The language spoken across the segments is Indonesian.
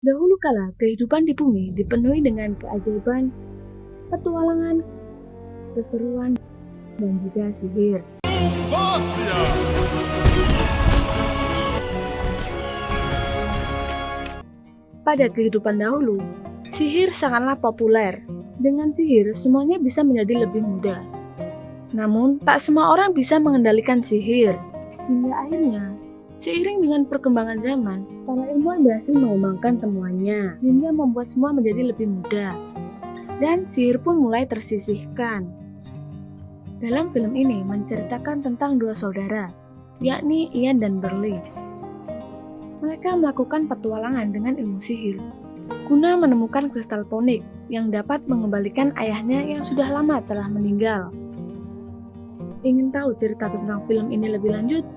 Dahulu kala, kehidupan di bumi dipenuhi dengan keajaiban, petualangan, keseruan, dan juga sihir. Pada kehidupan dahulu, sihir sangatlah populer. Dengan sihir, semuanya bisa menjadi lebih mudah. Namun, tak semua orang bisa mengendalikan sihir. Hingga akhirnya, seiring dengan perkembangan zaman, para ilmuwan berhasil mengembangkan temuannya, hingga membuat semua menjadi lebih mudah. Dan sihir pun mulai tersisihkan. Dalam film ini menceritakan tentang dua saudara, yakni Ian dan Burley. Mereka melakukan petualangan dengan ilmu sihir, guna menemukan kristal ponik yang dapat mengembalikan ayahnya yang sudah lama telah meninggal. Ingin tahu cerita tentang film ini lebih lanjut?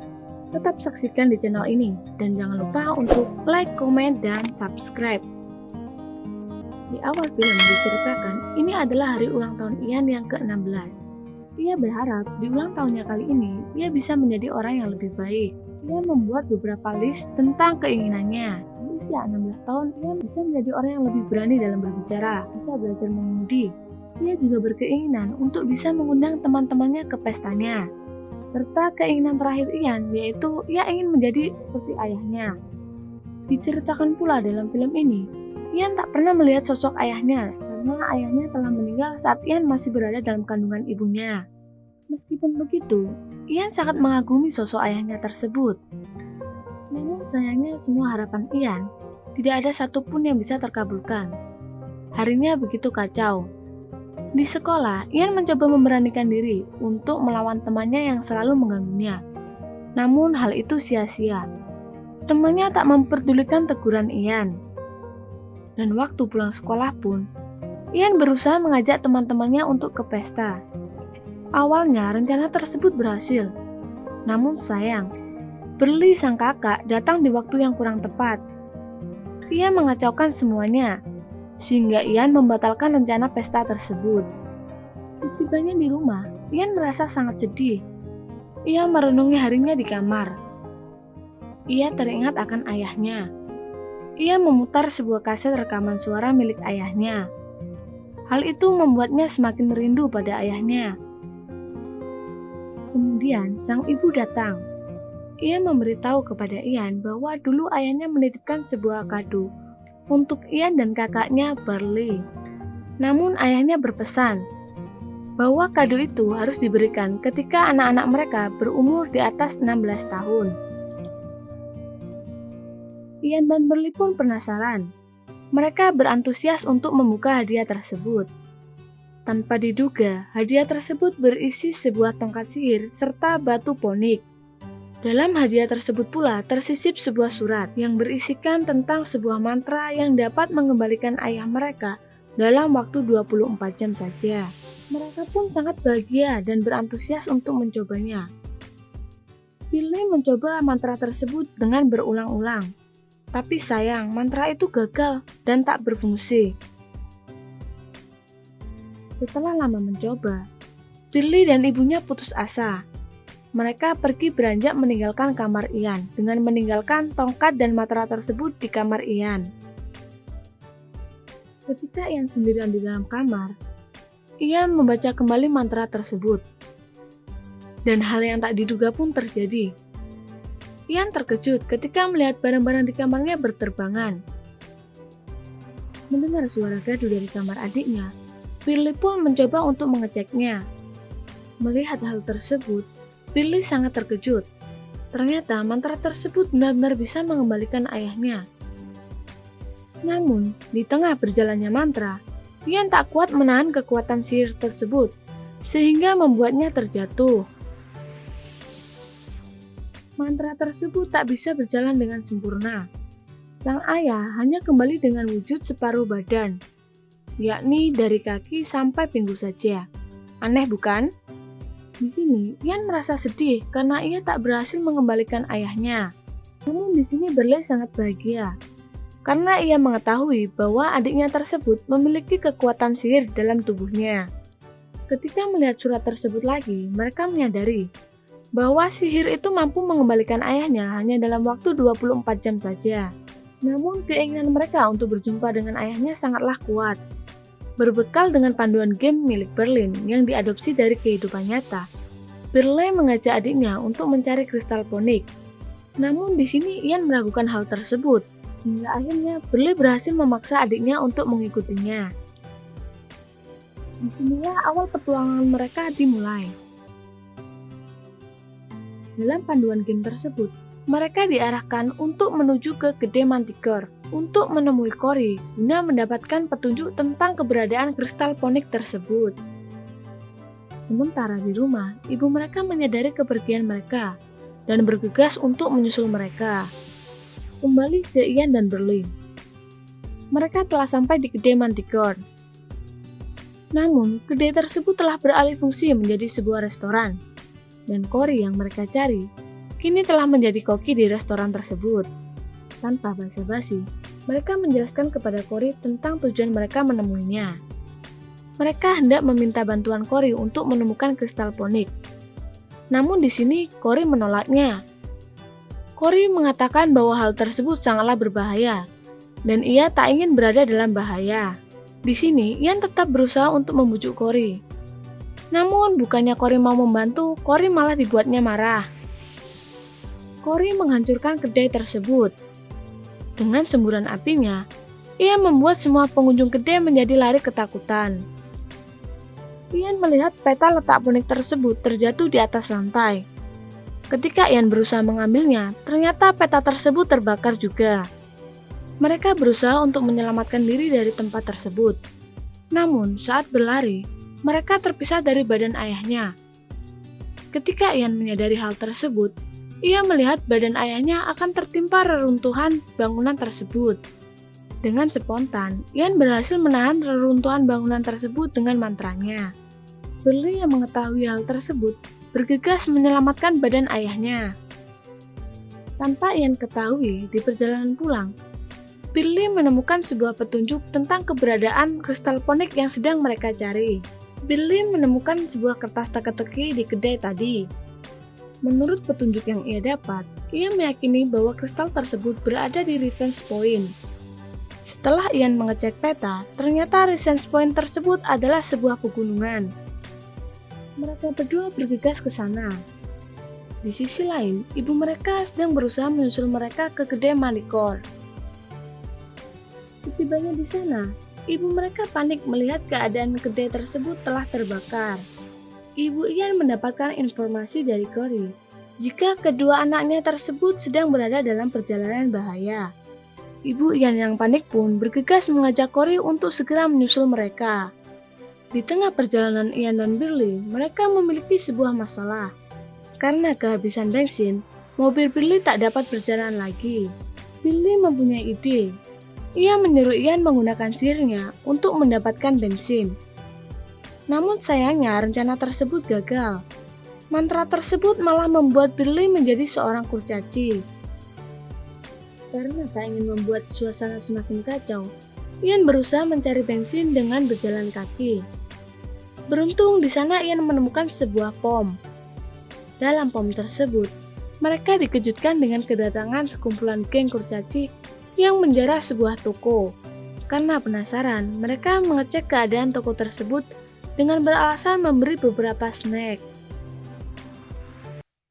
Tetap saksikan di channel ini, dan jangan lupa untuk like, komen, dan subscribe. Di awal film diceritakan, ini adalah hari ulang tahun Ian yang ke-16. Ia berharap di ulang tahunnya kali ini, ia bisa menjadi orang yang lebih baik. Ia membuat beberapa list tentang keinginannya. Di usia 16 tahun, ia bisa menjadi orang yang lebih berani dalam berbicara, bisa belajar mengemudi. Ia juga berkeinginan untuk bisa mengundang teman-temannya ke pestanya. Serta keinginan terakhir Ian, yaitu ia ingin menjadi seperti ayahnya. Diceritakan pula dalam film ini, Ian tak pernah melihat sosok ayahnya, karena ayahnya telah meninggal saat Ian masih berada dalam kandungan ibunya. Meskipun begitu, Ian sangat mengagumi sosok ayahnya tersebut. Namun sayangnya semua harapan Ian, tidak ada satupun yang bisa terkabulkan. Harinya begitu kacau. Di sekolah, Ian mencoba memberanikan diri untuk melawan temannya yang selalu mengganggunya. Namun hal itu sia-sia. Temannya tak memperdulikan teguran Ian. Dan waktu pulang sekolah pun, Ian berusaha mengajak teman-temannya untuk ke pesta. Awalnya rencana tersebut berhasil. Namun sayang, Burley sang kakak datang di waktu yang kurang tepat. Ia mengacaukan semuanya, sehingga Ian membatalkan rencana pesta tersebut. Setibanya di rumah, Ian merasa sangat sedih. Ia merenungi harinya di kamar. Ia teringat akan ayahnya. Ia memutar sebuah kaset rekaman suara milik ayahnya. Hal itu membuatnya semakin rindu pada ayahnya. Kemudian sang ibu datang. Ia memberitahu kepada Ian bahwa dulu ayahnya menitipkan sebuah kado untuk Ian dan kakaknya Burley. Namun ayahnya berpesan bahwa kado itu harus diberikan ketika anak-anak mereka berumur di atas 16 tahun. Ian dan Burley pun penasaran. Mereka berantusias untuk membuka hadiah tersebut. Tanpa diduga, hadiah tersebut berisi sebuah tongkat sihir serta batu ponik. Dalam hadiah tersebut pula tersisip sebuah surat yang berisikan tentang sebuah mantra yang dapat mengembalikan ayah mereka dalam waktu 24 jam saja. Mereka pun sangat bahagia dan berantusias untuk mencobanya. Burley mencoba mantra tersebut dengan berulang-ulang. Tapi sayang, mantra itu gagal dan tak berfungsi. Setelah lama mencoba, Burley dan ibunya putus asa. Mereka pergi beranjak meninggalkan kamar Ian dengan meninggalkan tongkat dan mantra tersebut di kamar Ian. Ketika Ian sendirian di dalam kamar, Ian membaca kembali mantra tersebut. Dan hal yang tak diduga pun terjadi. Ian terkejut ketika melihat barang-barang di kamarnya berterbangan. Mendengar suara gaduh dari kamar adiknya, Burley pun mencoba untuk mengeceknya. Melihat hal tersebut, Burley sangat terkejut. Ternyata mantra tersebut benar-benar bisa mengembalikan ayahnya. Namun, di tengah berjalannya mantra, Ian tak kuat menahan kekuatan sihir tersebut, sehingga membuatnya terjatuh. Mantra tersebut tak bisa berjalan dengan sempurna. Sang ayah hanya kembali dengan wujud separuh badan, yakni dari kaki sampai pinggul saja. Aneh bukan? Di sini, Ian merasa sedih karena ia tak berhasil mengembalikan ayahnya. Namun di sini Burley sangat bahagia, karena ia mengetahui bahwa adiknya tersebut memiliki kekuatan sihir dalam tubuhnya. Ketika melihat surat tersebut lagi, mereka menyadari bahwa sihir itu mampu mengembalikan ayahnya hanya dalam waktu 24 jam saja. Namun keinginan mereka untuk berjumpa dengan ayahnya sangatlah kuat. Berbekal dengan panduan game milik Berlin yang diadopsi dari kehidupan nyata, Birley mengajak adiknya untuk mencari kristal ponik. Namun di sini Ian meragukan hal tersebut, hingga akhirnya Birley berhasil memaksa adiknya untuk mengikutinya. Disinilah awal petualangan mereka dimulai. Dalam panduan game tersebut, mereka diarahkan untuk menuju ke Kedai Manticore untuk menemui Cory guna mendapatkan petunjuk tentang keberadaan kristal ponik tersebut. Sementara di rumah, ibu mereka menyadari kepergian mereka dan bergegas untuk menyusul mereka. Kembali ke Ian dan Berlin. Mereka telah sampai di Kedai Manticore. Namun, kedai tersebut telah beralih fungsi menjadi sebuah restoran, dan Cory yang mereka cari kini telah menjadi koki di restoran tersebut. Tanpa basa-basi, mereka menjelaskan kepada Cory tentang tujuan mereka menemuinya. Mereka hendak meminta bantuan Cory untuk menemukan kristal ponik. Namun di sini Cory menolaknya. Cory mengatakan bahwa hal tersebut sangatlah berbahaya, dan ia tak ingin berada dalam bahaya. Di sini Ian tetap berusaha untuk membujuk Cory. Namun bukannya Cory mau membantu, Cory malah dibuatnya marah. Cory menghancurkan kedai tersebut. Dengan semburan apinya, ia membuat semua pengunjung kedai menjadi lari ketakutan. Ian melihat peta letak ponik tersebut terjatuh di atas lantai. Ketika Ian berusaha mengambilnya, ternyata peta tersebut terbakar juga. Mereka berusaha untuk menyelamatkan diri dari tempat tersebut. Namun, saat berlari, mereka terpisah dari badan ayahnya. Ketika Ian menyadari hal tersebut, ia melihat badan ayahnya akan tertimpa reruntuhan bangunan tersebut. Dengan spontan, Ian berhasil menahan reruntuhan bangunan tersebut dengan mantranya. Birley yang mengetahui hal tersebut bergegas menyelamatkan badan ayahnya. Tanpa Ian ketahui, di perjalanan pulang, Birley menemukan sebuah petunjuk tentang keberadaan kristal ponik yang sedang mereka cari. Birley menemukan sebuah kertas teka-teki di kedai tadi. Menurut petunjuk yang ia dapat, ia meyakini bahwa kristal tersebut berada di Revenge Point. Setelah Ian mengecek peta, ternyata Revenge Point tersebut adalah sebuah pegunungan. Mereka berdua bergegas ke sana. Di sisi lain, ibu mereka sedang berusaha menyusul mereka ke Kedai Manticore. Setibanya di sana, ibu mereka panik melihat keadaan kedai tersebut telah terbakar. Ibu Ian mendapatkan informasi dari Cory jika kedua anaknya tersebut sedang berada dalam perjalanan bahaya. Ibu Ian yang panik pun bergegas mengajak Cory untuk segera menyusul mereka. Di tengah perjalanan Ian dan Birley, mereka memiliki sebuah masalah. Karena kehabisan bensin, mobil Birley tak dapat berjalan lagi. Birley mempunyai ide. Ia menyuruh Ian menggunakan sihirnya untuk mendapatkan bensin. Namun sayangnya rencana tersebut gagal. Mantra tersebut malah membuat Birley menjadi seorang kurcaci. Karena tak ingin membuat suasana semakin kacau, Ian berusaha mencari bensin dengan berjalan kaki. Beruntung di sana Ian menemukan sebuah pom. Dalam pom tersebut, mereka dikejutkan dengan kedatangan sekumpulan geng kurcaci yang menjarah sebuah toko. Karena penasaran, mereka mengecek keadaan toko tersebut dengan beralasan memberi beberapa snack.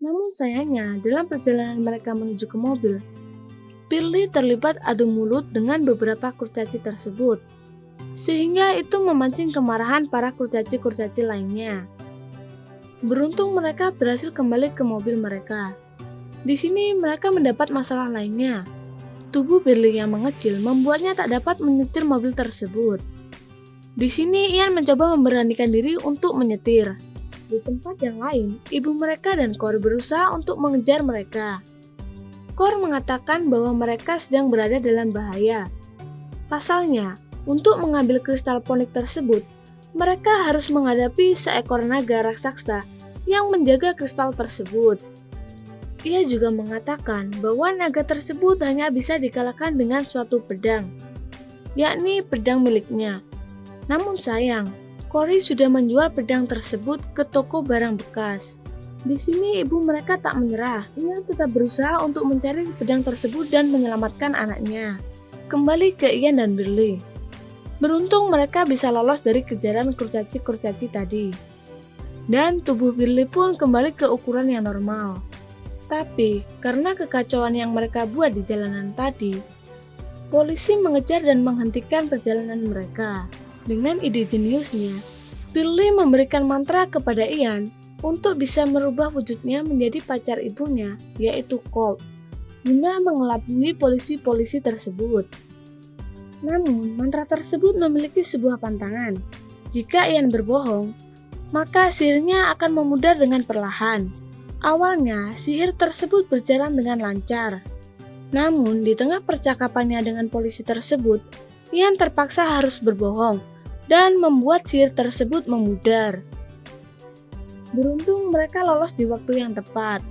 Namun sayangnya, dalam perjalanan mereka menuju ke mobil, Birley terlibat adu mulut dengan beberapa kurcaci tersebut, sehingga itu memancing kemarahan para kurcaci-kurcaci lainnya. Beruntung mereka berhasil kembali ke mobil mereka. Di sini mereka mendapat masalah lainnya. Tubuh Birley yang mengecil membuatnya tak dapat menyetir mobil tersebut. Di sini Ian mencoba memberanikan diri untuk menyetir. Di tempat yang lain, ibu mereka dan Cory berusaha untuk mengejar mereka. Cory mengatakan bahwa mereka sedang berada dalam bahaya. Pasalnya, untuk mengambil kristal ponik tersebut, mereka harus menghadapi seekor naga raksasa yang menjaga kristal tersebut. Ia juga mengatakan bahwa naga tersebut hanya bisa dikalahkan dengan suatu pedang, yakni pedang miliknya. Namun sayang, Cory sudah menjual pedang tersebut ke toko barang bekas. Di sini ibu mereka tak menyerah. Ia tetap berusaha untuk mencari pedang tersebut dan menyelamatkan anaknya. Kembali ke Ian dan Berli. Beruntung mereka bisa lolos dari kejaran kurcaci-kurcaci tadi. Dan tubuh Berli pun kembali ke ukuran yang normal. Tapi, karena kekacauan yang mereka buat di jalanan tadi, polisi mengejar dan menghentikan perjalanan mereka. Dengan ide jeniusnya, Berli memberikan mantra kepada Ian untuk bisa merubah wujudnya menjadi pacar ibunya, yaitu Colt, guna mengelabui polisi-polisi tersebut. Namun, mantra tersebut memiliki sebuah pantangan. Jika Ian berbohong, maka sihirnya akan memudar dengan perlahan. Awalnya, sihir tersebut berjalan dengan lancar. Namun, di tengah percakapannya dengan polisi tersebut, Ian terpaksa harus berbohong dan membuat sihir tersebut memudar. Beruntung mereka lolos di waktu yang tepat.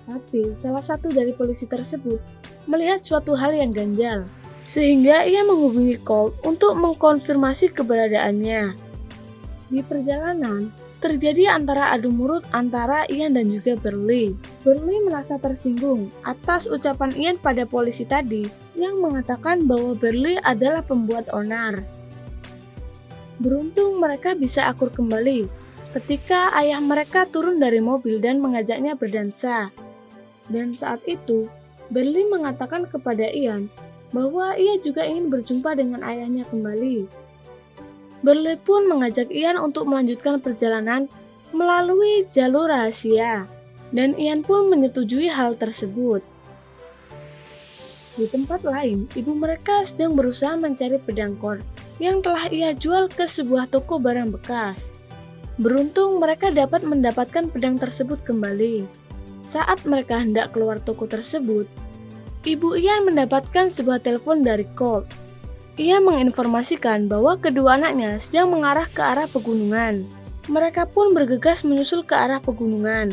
Tapi salah satu dari polisi tersebut melihat suatu hal yang ganjal, sehingga ia menghubungi Colt untuk mengkonfirmasi keberadaannya. Di perjalanan, terjadi adu mulut antara Ian dan juga Berli. Berli merasa tersinggung atas ucapan Ian pada polisi tadi yang mengatakan bahwa Berli adalah pembuat onar. Beruntung mereka bisa akur kembali ketika ayah mereka turun dari mobil dan mengajaknya berdansa. Dan saat itu, Berli mengatakan kepada Ian bahwa ia juga ingin berjumpa dengan ayahnya kembali. Berli pun mengajak Ian untuk melanjutkan perjalanan melalui jalur rahasia, dan Ian pun menyetujui hal tersebut. Di tempat lain, ibu mereka sedang berusaha mencari pedang Colt yang telah ia jual ke sebuah toko barang bekas. Beruntung mereka dapat mendapatkan pedang tersebut kembali. Saat mereka hendak keluar toko tersebut, ibu Ian mendapatkan sebuah telepon dari Colt. Ia menginformasikan bahwa kedua anaknya sedang mengarah ke arah pegunungan. Mereka pun bergegas menyusul ke arah pegunungan.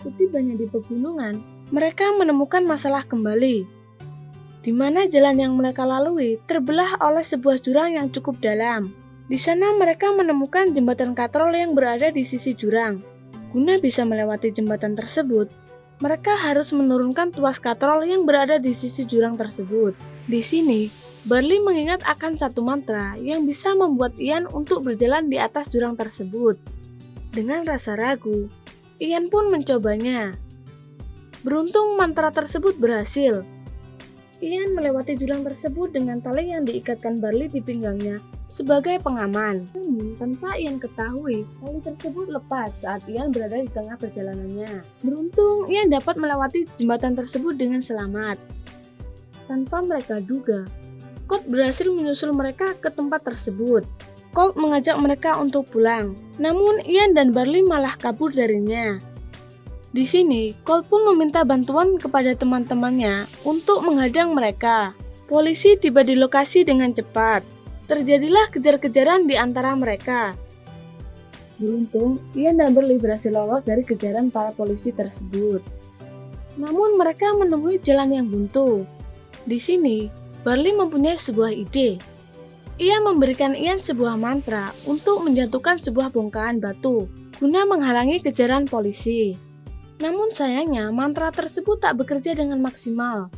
Setibanya di pegunungan, mereka menemukan masalah kembali, di mana jalan yang mereka lalui terbelah oleh sebuah jurang yang cukup dalam. Di sana mereka menemukan jembatan katrol yang berada di sisi jurang. Guna bisa melewati jembatan tersebut, mereka harus menurunkan tuas katrol yang berada di sisi jurang tersebut. Di sini, Berli mengingat akan satu mantra yang bisa membuat Ian untuk berjalan di atas jurang tersebut. Dengan rasa ragu, Ian pun mencobanya. Beruntung mantra tersebut berhasil. Ian melewati jurang tersebut dengan tali yang diikatkan Berli di pinggangnya sebagai pengaman. Namun, tanpa Ian ketahui, tali tersebut lepas saat Ian berada di tengah perjalanannya. Beruntung, Ian dapat melewati jembatan tersebut dengan selamat. Tanpa mereka duga, Colt berhasil menyusul mereka ke tempat tersebut. Colt mengajak mereka untuk pulang, namun Ian dan Berli malah kabur darinya. Di sini, Colt pun meminta bantuan kepada teman-temannya untuk menghadang mereka. Polisi tiba di lokasi dengan cepat. Terjadilah kejar-kejaran di antara mereka. Beruntung, Ian dan Berli berhasil lolos dari kejaran para polisi tersebut. Namun mereka menemui jalan yang buntu. Di sini, Berli mempunyai sebuah ide. Ia memberikan Ian sebuah mantra untuk menjatuhkan sebuah bongkahan batu guna menghalangi kejaran polisi. Namun sayangnya mantra tersebut tak bekerja dengan maksimal.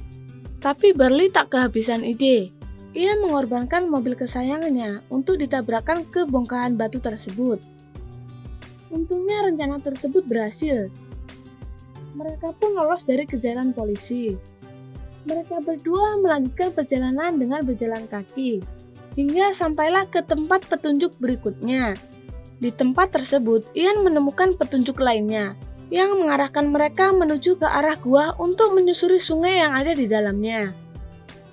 Tapi Berli tak kehabisan ide. Ia mengorbankan mobil kesayangannya untuk ditabrakkan ke bongkahan batu tersebut. Untungnya rencana tersebut berhasil. Mereka pun lolos dari kejaran polisi. Mereka berdua melanjutkan perjalanan dengan berjalan kaki, hingga sampailah ke tempat petunjuk berikutnya. Di tempat tersebut, Ian menemukan petunjuk lainnya, yang mengarahkan mereka menuju ke arah gua untuk menyusuri sungai yang ada di dalamnya.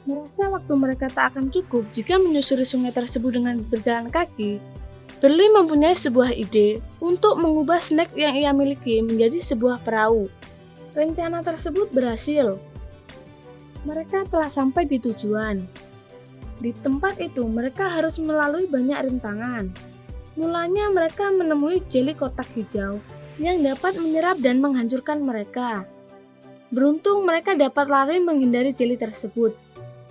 Merasa waktu mereka tak akan cukup jika menyusuri sungai tersebut dengan berjalan kaki, Berli mempunyai sebuah ide untuk mengubah snack yang ia miliki menjadi sebuah perahu. Rencana tersebut berhasil. Mereka telah sampai di tujuan. Di tempat itu mereka harus melalui banyak rintangan. Mulanya mereka menemui jeli kotak hijau yang dapat menyerap dan menghancurkan mereka. Beruntung mereka dapat lari menghindari jeli tersebut.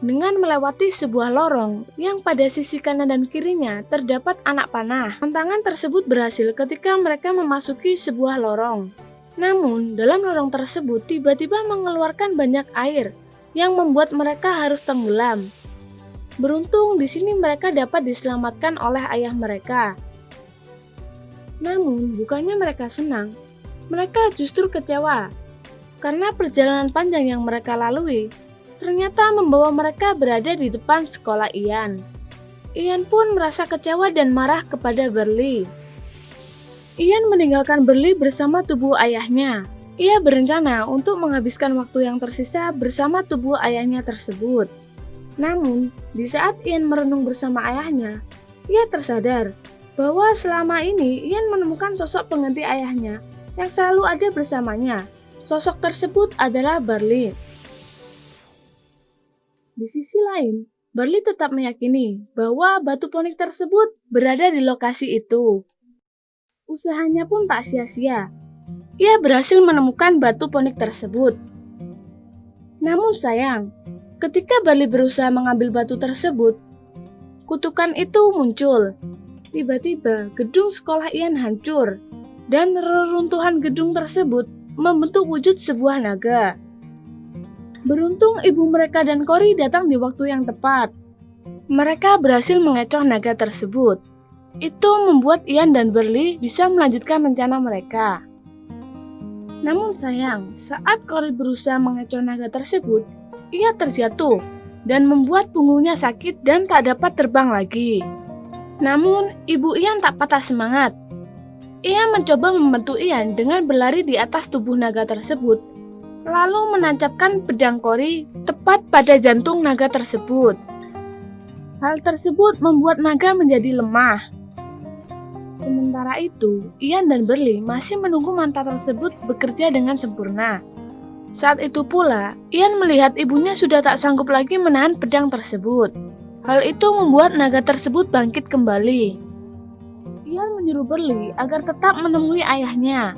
dengan melewati sebuah lorong yang pada sisi kanan dan kirinya terdapat anak panah. Tantangan tersebut berhasil ketika mereka memasuki sebuah lorong. Namun, dalam lorong tersebut tiba-tiba mengeluarkan banyak air yang membuat mereka harus tenggelam. Beruntung di sini mereka dapat diselamatkan oleh ayah mereka. Namun, bukannya mereka senang, mereka justru kecewa karena perjalanan panjang yang mereka lalui ternyata membawa mereka berada di depan sekolah Ian. Ian pun merasa kecewa dan marah kepada Burley. Ian meninggalkan Burley bersama tubuh ayahnya. Ia berencana untuk menghabiskan waktu yang tersisa bersama tubuh ayahnya tersebut. Namun, di saat Ian merenung bersama ayahnya, ia tersadar bahwa selama ini Ian menemukan sosok pengganti ayahnya yang selalu ada bersamanya. Sosok tersebut adalah Burley. Di sisi lain, Burley tetap meyakini bahwa batu ponik tersebut berada di lokasi itu. Usahanya pun tak sia-sia. Ia berhasil menemukan batu ponik tersebut. Namun sayang, ketika Burley berusaha mengambil batu tersebut, kutukan itu muncul. Tiba-tiba gedung sekolah Ian hancur, dan reruntuhan gedung tersebut membentuk wujud sebuah naga. Beruntung ibu mereka dan Cory datang di waktu yang tepat. Mereka berhasil mengecoh naga tersebut. Itu membuat Ian dan Burley bisa melanjutkan rencana mereka. Namun sayang, saat Cory berusaha mengecoh naga tersebut, ia terjatuh dan membuat punggungnya sakit dan tak dapat terbang lagi. Namun, ibu Ian tak patah semangat. Ia mencoba membantu Ian dengan berlari di atas tubuh naga tersebut, lalu menancapkan pedang Cory tepat pada jantung naga tersebut. Hal tersebut membuat naga menjadi lemah. Sementara itu, Ian dan Burley masih menunggu mantra tersebut bekerja dengan sempurna. Saat itu pula, Ian melihat ibunya sudah tak sanggup lagi menahan pedang tersebut. Hal itu membuat naga tersebut bangkit kembali. Ian menyuruh Burley agar tetap menemui ayahnya.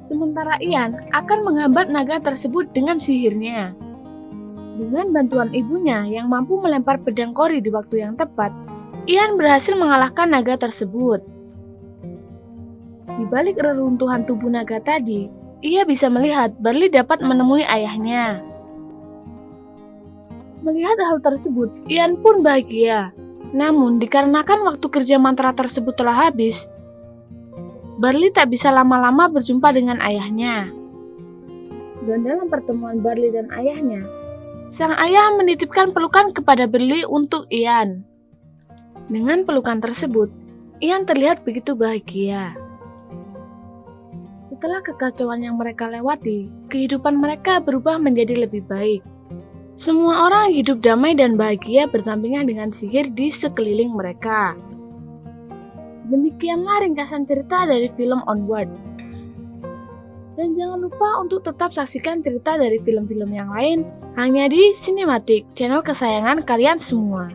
Sementara Ian akan menghambat naga tersebut dengan sihirnya. Dengan bantuan ibunya yang mampu melempar pedang Cory di waktu yang tepat, Ian berhasil mengalahkan naga tersebut. Di balik reruntuhan tubuh naga tadi, ia bisa melihat Burley dapat menemui ayahnya. Melihat hal tersebut, Ian pun bahagia. Namun, dikarenakan waktu kerja mantra tersebut telah habis, Burley tak bisa lama-lama berjumpa dengan ayahnya. Dan dalam pertemuan Burley dan ayahnya, sang ayah menitipkan pelukan kepada Burley untuk Ian. Dengan pelukan tersebut, Ian terlihat begitu bahagia. Setelah kekacauan yang mereka lewati, kehidupan mereka berubah menjadi lebih baik. Semua orang hidup damai dan bahagia berdampingan dengan sihir di sekeliling mereka. Demikianlah ringkasan cerita dari film Onward. Dan jangan lupa untuk tetap saksikan cerita dari film-film yang lain hanya di Cinematic, channel kesayangan kalian semua.